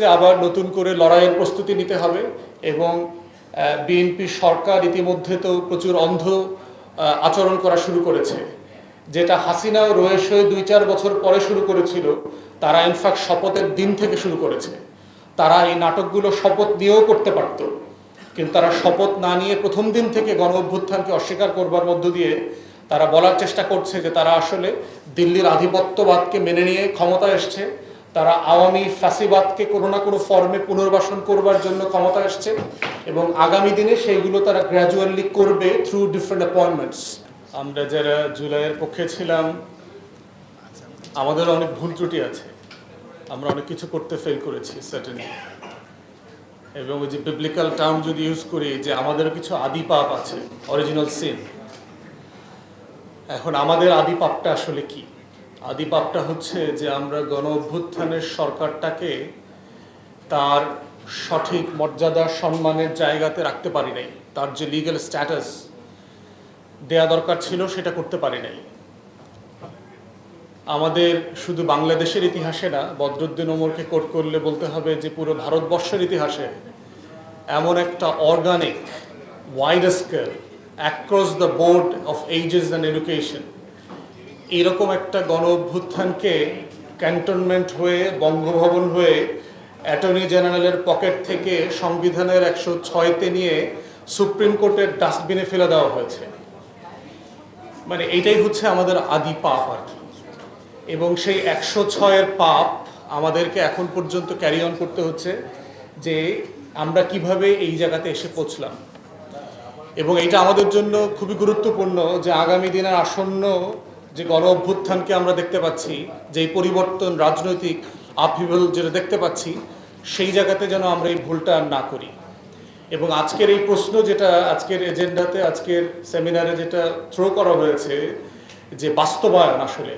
যে আবার নতুন করে লড়াইয়ের প্রস্তুতি নিতে হবে এবং বিএনপি সরকার ইতিমধ্যে তো প্রচুর অন্ধ আচরণ করা শুরু করেছে, যেটা হাসিনা ও রয়েশ হয়ে ২-৪ বছর পরে শুরু করেছিল। তারা ইনফ্যাক্ট শপথের দিন থেকে শুরু করেছে। তারা এই নাটকগুলো শপথ নিয়েও করতে পারত, কিন্তু তারা শপথ না নিয়ে প্রথম দিন থেকে গণ অভ্যুত্থানকে অস্বীকার করবার মধ্য দিয়ে তারা বলার চেষ্টা করছে যে তারা আসলে দিল্লির আধিপত্যবাদকে মেনে নিয়ে ক্ষমতায় এসছে। তারা আওয়ামী ফ্যাসিবাদকে কোনো না কোনো ফর্মে পুনর্বাসন করবার জন্য ক্ষমতা এসছে এবং আগামী দিনে সেইগুলো তারা গ্র্যাজুয়ালি করবে থ্রু ডিফারেন্ট অ্যাপয়েন্টমেন্টস। আমরা যারা জুলাইয়ের পক্ষে ছিলাম, আমাদের অনেক ভুল ত্রুটি আছে, আমরা অনেক কিছু করতে ফেল করেছি সার্টেনলি। এবং ওই যে বিবলিক্যাল টার্ম যদি ইউজ করি যে আমাদের কিছু আদি পাপ আছে, অরিজিনাল সিন। এখন আমাদের আদি পাপটা আসলে কি? আদি পাপটা হচ্ছে যে আমরা গণ অভ্যুত্থানের সরকারটাকে তার সঠিক মর্যাদা সম্মানের জায়গাতে রাখতে পারি নাই। তার যে লিগ্যাল স্ট্যাটাস দেয়া দরকার ছিল সেটা করতে পারি নাই। আমাদের শুধু বাংলাদেশের ইতিহাসে না, বদরুদ্দিন ওমরকে কোট করলে বলতে হবে যে পুরো ভারতবর্ষের ইতিহাসে এমন একটা organic wide scale across the board of ages and education, এইরকম একটা গণ অভ্যুত্থানকে ক্যান্টনমেন্ট হয়ে, বঙ্গভবন হয়ে, অ্যাটর্নি জেনারেলের পকেট থেকে সংবিধানের ১০৬তে নিয়ে সুপ্রিম কোর্টের ডাস্টবিনে ফেলে দেওয়া হয়েছে। মানে এইটাই হচ্ছে আমাদের আদি পাপ আর কি। এবং সেই ১০৬-এর পাপ আমাদেরকে এখন পর্যন্ত ক্যারি অন করতে হচ্ছে যে আমরা কিভাবে এই জায়গাতে এসে পৌঁছলাম। এবং এইটা আমাদের জন্য খুবই গুরুত্বপূর্ণ যে আগামী দিনের আসন্ন যে গণ অভ্যুত্থানকে আমরা দেখতে পাচ্ছি, যেই পরিবর্তন, রাজনৈতিক আপহিভাল যেটা দেখতে পাচ্ছি, সেই জায়গাতে যেন আমরা এই ভুলটা না করি। এবং আজকের এই প্রশ্ন যেটা আজকের এজেন্ডাতে, আজকের সেমিনারে যেটা থ্রো করা হয়েছে যে বাস্তবায়ন, আসলে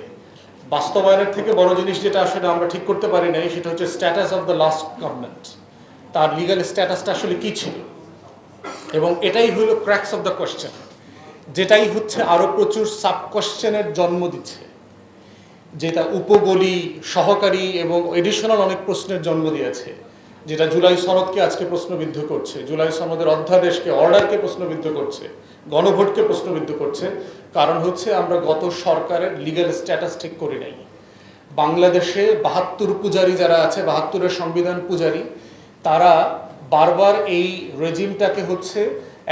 বাস্তবায়নের থেকে বড় জিনিস যেটা আসলে আমরা ঠিক করতে পারি নাই সেটা হচ্ছে status of the last government. তার লিগ্যাল স্ট্যাটাসটা আসলে কী ছিল। এবং এটাই হলো ক্র্যাক্স অফ দ্য কোয়েশ্চেন, যেটাই হচ্ছে আরও প্রচুর সাব কোয়েশ্চেনের জন্ম দিচ্ছে, যেটা উপগলি, সহকারী এবং এডিশনাল অনেক প্রশ্নের জন্ম দিয়েছে, যেটা জুলাই সনদকে আজকে প্রশ্নবিদ্ধ করছে, জুলাই সনদের অধ্যাদেশকে, অর্ডারকে প্রশ্নবিদ্ধ করছে, গণভোটকে প্রশ্নবিদ্ধ করছে। কারণ হচ্ছে আমরা গত সরকারের লিগ্যাল স্ট্যাটাস ঠিক করি নাই। বাংলাদেশে ৭২ পূজারী যারা আছে, ৭২-এর সংবিধান পূজারী, তারা বারবার এই রেজিমটাকে হচ্ছে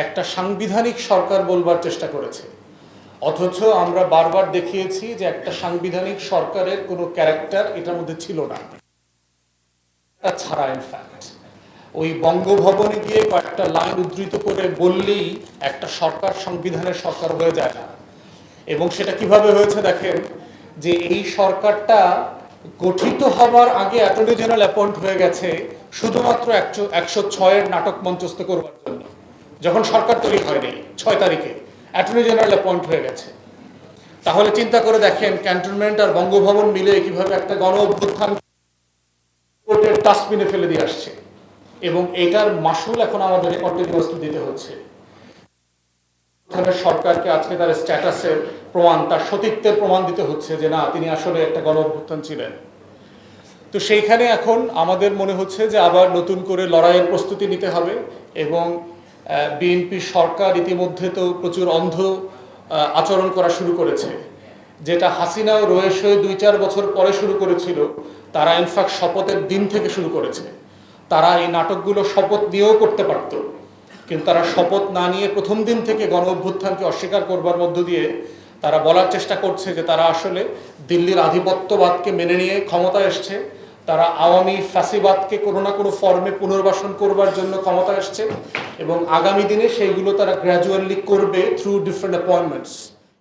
একটা সাংবিধানিক সরকার বলবার চেষ্টা করেছে, অথচ আমরা বারবার দেখিয়েছি যে একটা সাংবিধানিক সরকারের কোনো ক্যারেক্টার এটার মধ্যে ছিল না। ছাড়া ইনফ্যাক্ট ওই বঙ্গভবনে গিয়ে কয়েকটা লাইন উদ্ধৃত করে বললেই একটা সরকার সংবিধানের সরকার হয়ে যায় না। এবং সেটা কিভাবে হয়েছে দেখেন, যে এই সরকারটা গঠিত হবার আগে অ্যাটর্নি জেনারেল অ্যাপয়েন্ট হয়ে গেছে শুধুমাত্র ১০৬-এর নাটক মঞ্চস্থ করবার জন্য। যখন সরকার তৈরি হয়নি ৬ তারিখে অ্যাটর্নি জেনারেল অ্যাপয়েন্ট হয়ে গেছে। তাহলে চিন্তা করে দেখেন ক্যান্টনমেন্ট আর বঙ্গভবন মিলে কিভাবে একটা গণ অভ্যুত্থান কোর্টের ডাস্টবিনে ফেলে দিয়ে আসছে। এবং এটার মাসুল এখন আমাদের কন্টিনিউয়াসলি দিতে হচ্ছে। সরকারকে আজকে তার স্ট্যাটাসের প্রমাণ, তার সতীত্বের প্রমাণ দিতে হচ্ছে যে না, তিনি আসলে একটা গণ অভ্যুত্থান ছিলেন। তো সেইখানে এখন আমাদের মনে হচ্ছে যে আবার নতুন করে লড়াইয়ের প্রস্তুতি নিতে হবে। এবং বিএনপি সরকার ইতিমধ্যে তো প্রচুর অন্ধ আচরণ করা শুরু করেছে, যেটা হাসিনা ও রয়েশ হয়ে ২-৪ বছর পরে শুরু করেছিল। তারা ইনফ্যাক্ট শপথের দিন থেকে শুরু করেছে। তারা এই নাটকগুলো শপথ নিয়েও করতে পারত, কিন্তু তারা শপথ না নিয়ে প্রথম দিন থেকে গণ অভ্যুত্থানকে অস্বীকার করবার মধ্য দিয়ে তারা বলার চেষ্টা করছে যে তারা আসলে দিল্লির আধিপত্যবাদকে মেনে নিয়ে ক্ষমতায় এসছে। তারা আওয়ামী ফ্যাসিবাদকে কোনো না কোনো ফর্মে পুনর্বাসন করবার জন্য ক্ষমতা এসছে এবং আগামী দিনে সেইগুলো তারা গ্র্যাজুয়ালি করবে থ্রু ডিফারেন্ট অ্যাপয়েন্টমেন্টস।